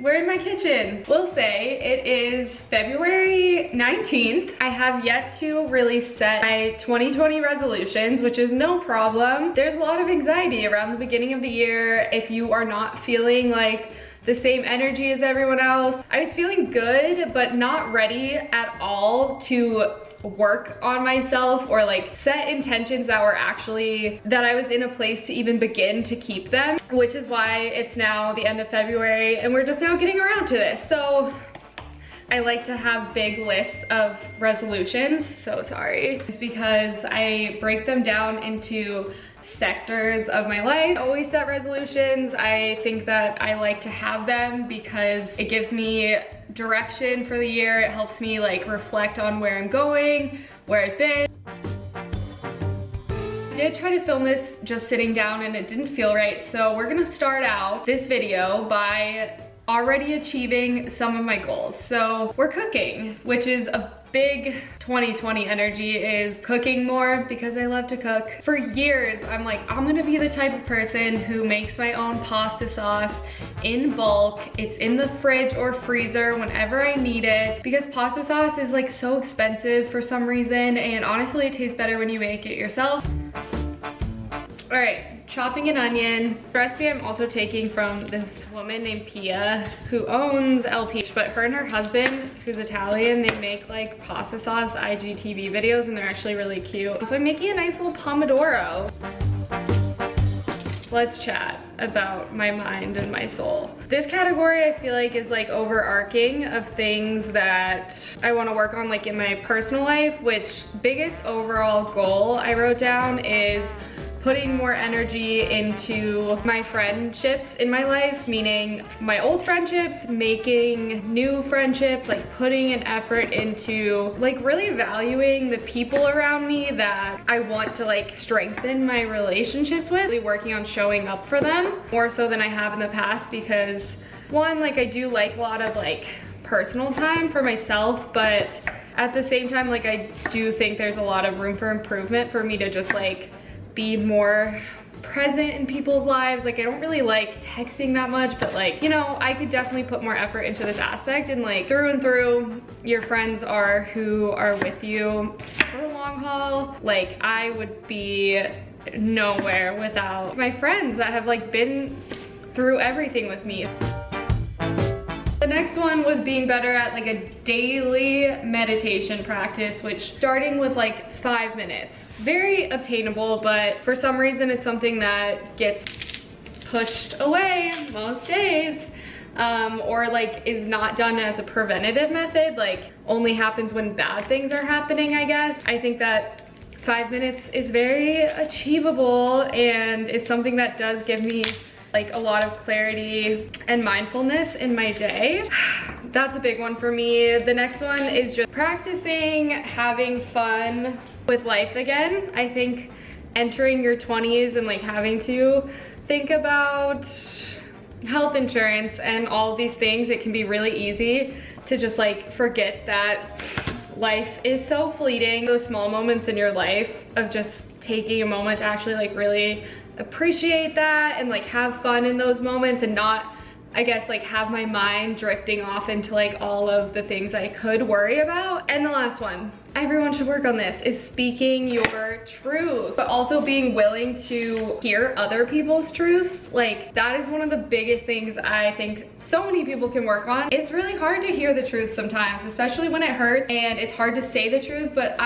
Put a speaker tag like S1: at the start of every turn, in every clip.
S1: we're in my kitchen. We'll say it is February 19th. I have yet to really set my 2020 resolutions, which is no problem. There's a lot of anxiety around the beginning of the year if you are not feeling like the same energy as everyone else. I was feeling good, but not ready at all to work on myself or like set intentions that were actually, that I was in a place to even begin to keep them, which is why it's now the end of February and we're just now getting around to this. So I like to have big lists of resolutions, so sorry. It's because I break them down into sectors of my life. I always set resolutions. I think that I like to have them because it gives me direction for the year. It helps me like reflect on where I'm going, where I've been. I did try to film this just sitting down and it didn't feel right, so we're gonna start out this video by already achieving some of my goals. So we're cooking, which is a big 2020 energy, is cooking more because I love to cook. For years, I'm like, I'm gonna be the type of person who makes my own pasta sauce in bulk. It's in the fridge or freezer whenever I need it, because pasta sauce is like so expensive for some reason, and honestly, it tastes better when you make it yourself. All right, chopping an onion. The recipe I'm also taking from this woman named Pia who owns LP, but her and her husband, who's Italian, they make like pasta sauce IGTV videos and they're actually really cute. So I'm making a nice little pomodoro. Let's chat about my mind and my soul. This category I feel like is like overarching of things that I want to work on like in my personal life, which biggest overall goal I wrote down is putting more energy into my friendships in my life, meaning my old friendships, making new friendships, like putting an effort into like really valuing the people around me that I want to like strengthen my relationships with, really working on showing up for them more so than I have in the past, because one, like I do like a lot of like personal time for myself, but at the same time, like I do think there's a lot of room for improvement for me to just like be more present in people's lives. Like I don't really like texting that much, but like, you know, I could definitely put more effort into this aspect, and like through and through, your friends are who are with you for the long haul. Like I would be nowhere without my friends that have like been through everything with me. The next one was being better at like a daily meditation practice, which starting with like 5 minutes. Very obtainable, but for some reason is something that gets pushed away most days. Or like is not done as a preventative method, like only happens when bad things are happening, I guess. I think that 5 minutes is very achievable and is something that does give me like a lot of clarity and mindfulness in my day. That's a big one for me. The next one is just practicing having fun with life again. I think entering your 20s and like having to think about health insurance and all of these things, it can be really easy to just like forget that life is so fleeting. Those small moments in your life of just taking a moment to actually like really appreciate that and like have fun in those moments and not, I guess, like have my mind drifting off into like all of the things I could worry about. And the last one, everyone should work on this, is speaking your truth, but also being willing to hear other people's truths. Like that is one of the biggest things I think so many people can work on. It's really hard to hear the truth sometimes, especially when it hurts, and it's hard to say the truth, but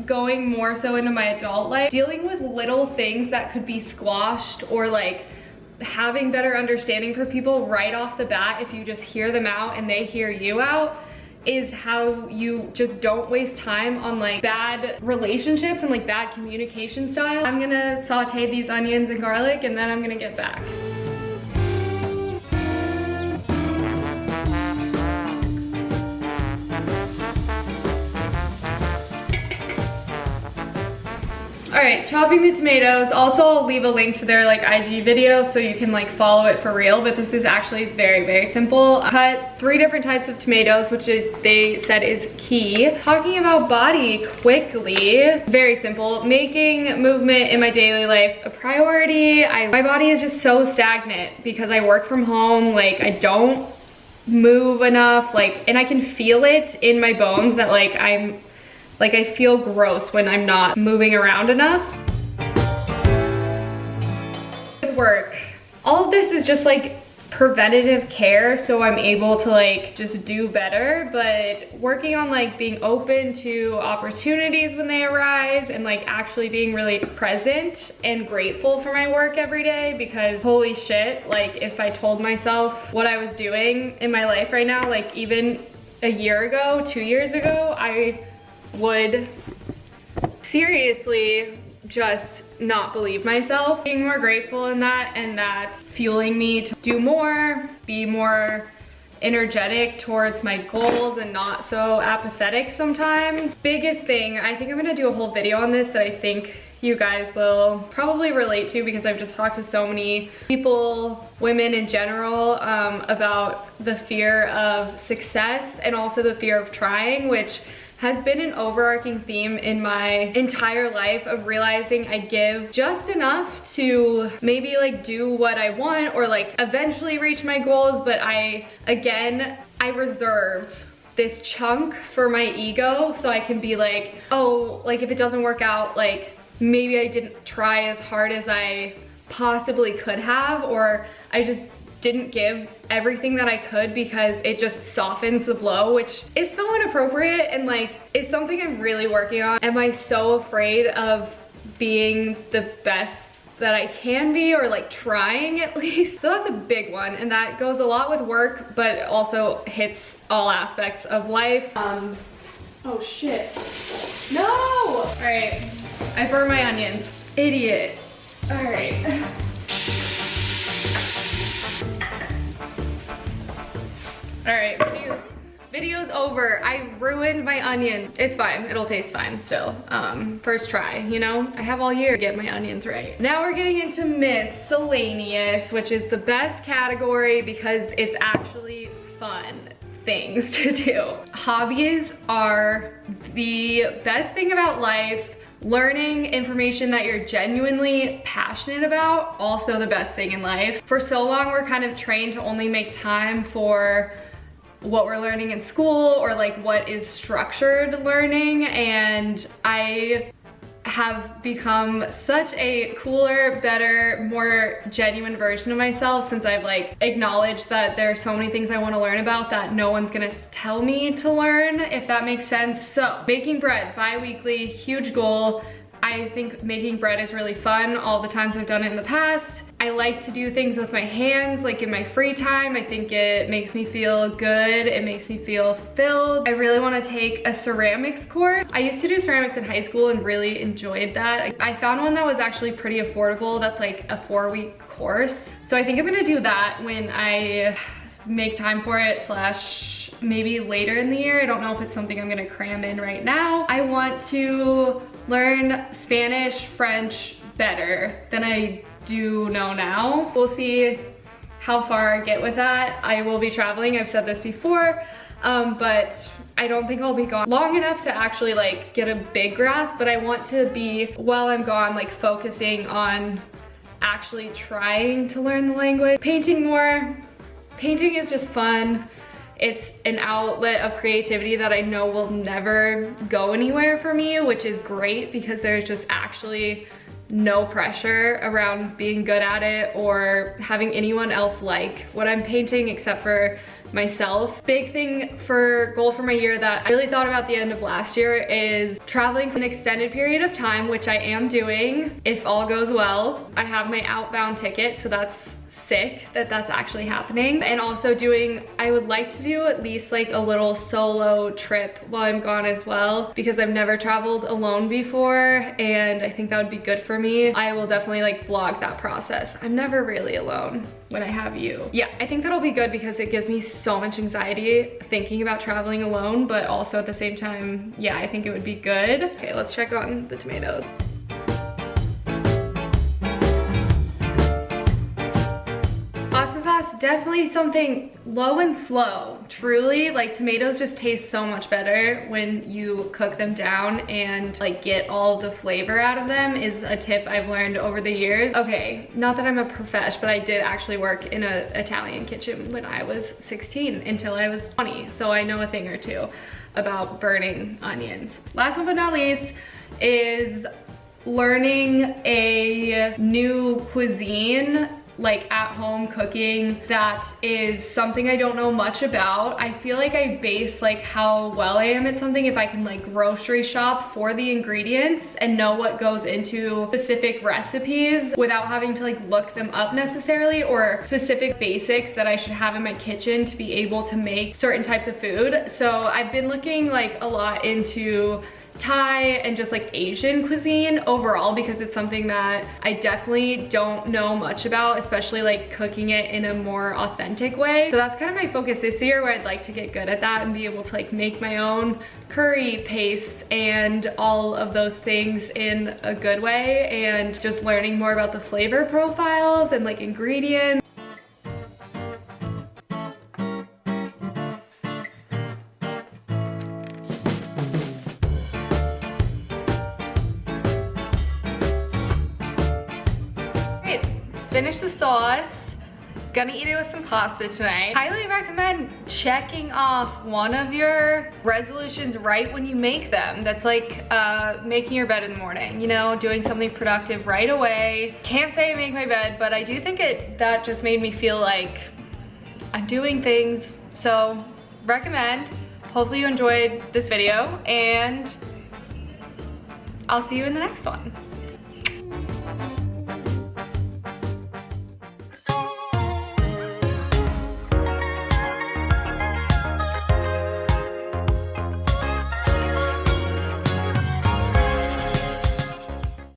S1: going more so into my adult life, dealing with little things that could be squashed or like having better understanding for people right off the bat if you just hear them out and they hear you out, is how you just don't waste time on like bad relationships and like bad communication style. I'm gonna saute these onions and garlic and then I'm gonna get back. All right, chopping the tomatoes. Also, I'll leave a link to their like IG video so you can like follow it for real, but this is actually very, very simple. Cut 3 different types of tomatoes, which they said is key. Talking about body quickly, very simple. Making movement in my daily life a priority. My body is just so stagnant because I work from home. Like I don't move enough, like, and I can feel it in my bones that like I feel gross when I'm not moving around enough. With work, all of this is just like preventative care, so I'm able to like just do better, but working on like being open to opportunities when they arise and like actually being really present and grateful for my work every day, because holy shit, like if I told myself what I was doing in my life right now, like even a year ago, 2 years ago, I would seriously just not believe myself. Being more grateful in that, and that's fueling me to do more, be more energetic towards my goals and not so apathetic sometimes. Biggest thing, I think I'm gonna do a whole video on this that I think you guys will probably relate to, because I've just talked to so many people, women in general, about the fear of success and also the fear of trying, which has been an overarching theme in my entire life, of realizing I give just enough to maybe like do what I want or like eventually reach my goals, but I reserve this chunk for my ego, so I can be like, oh, like if it doesn't work out, like maybe I didn't try as hard as I possibly could have, or I just didn't give everything that I could, because it just softens the blow, which is so inappropriate, and like it's something I'm really working on. Am I so afraid of being the best that I can be, or like trying at least? So that's a big one, and that goes a lot with work, but also hits all aspects of life. Oh shit. No! All right, I burned my onions. Idiot. All right. All right, video's over. I ruined my onion. It's fine, it'll taste fine still. First try, you know? I have all year to get my onions right. Now we're getting into miscellaneous, which is the best category because it's actually fun things to do. Hobbies are the best thing about life. Learning information that you're genuinely passionate about, also the best thing in life. For so long, we're kind of trained to only make time for what we're learning in school, or like what is structured learning, and I have become such a cooler, better, more genuine version of myself since I've like acknowledged that there are so many things I want to learn about that no one's gonna tell me to learn, if that makes sense. So making bread bi-weekly, huge goal. I think making bread is really fun all the times I've done it in the past. I like to do things with my hands, like in my free time. I think it makes me feel good. It makes me feel filled. I really want to take a ceramics course. I used to do ceramics in high school and really enjoyed that. I found one that was actually pretty affordable. That's like a 4-week course. So I think I'm gonna do that when I make time for it, slash maybe later in the year. I don't know if it's something I'm gonna cram in right now. I want to learn Spanish, French better than I do know now. We'll see how far I get with that. I will be traveling, I've said this before, but I don't think I'll be gone long enough to actually like get a big grasp, but I want to be, while I'm gone, like focusing on actually trying to learn the language. Painting more. Painting is just fun. It's an outlet of creativity that I know will never go anywhere for me, which is great because there's just actually no pressure around being good at it or having anyone else like what I'm painting except for myself. Big thing for goal for my year that I really thought about the end of last year is traveling for an extended period of time, which I am doing if all goes well. I have my outbound ticket, so that's sick that that's actually happening. And also doing, I would like to do at least like a little solo trip while I'm gone as well, because I've never traveled alone before and I think that would be good for me. I will definitely like vlog that process. I'm never really alone when I have you. Yeah, I think that'll be good because it gives me so much anxiety thinking about traveling alone, but also at the same time, yeah, I think it would be good. Okay, let's check on the tomatoes. sauce, definitely something low and slow. Truly, like tomatoes just taste so much better when you cook them down and like get all the flavor out of them is a tip I've learned over the years. Okay, not that I'm a profesh, but I did actually work in an Italian kitchen when I was 16 until I was 20. So I know a thing or two about burning onions. Last but not least is learning a new cuisine, like at home cooking, that is something I don't know much about. I feel like I base like how well I am at something if I can like grocery shop for the ingredients and know what goes into specific recipes without having to like look them up necessarily, or specific basics that I should have in my kitchen to be able to make certain types of food. So I've been looking like a lot into Thai and just like Asian cuisine overall, because it's something that I definitely don't know much about, especially like cooking it in a more authentic way. So that's kind of my focus this year, where I'd like to get good at that and be able to like make my own curry pastes and all of those things in a good way, and just learning more about the flavor profiles and like ingredients. Finished the sauce. Gonna eat it with some pasta tonight. Highly recommend checking off one of your resolutions right when you make them. That's like making your bed in the morning, you know, doing something productive right away. Can't say I make my bed, but I do think that just made me feel like I'm doing things. So recommend. Hopefully you enjoyed this video, and I'll see you in the next one.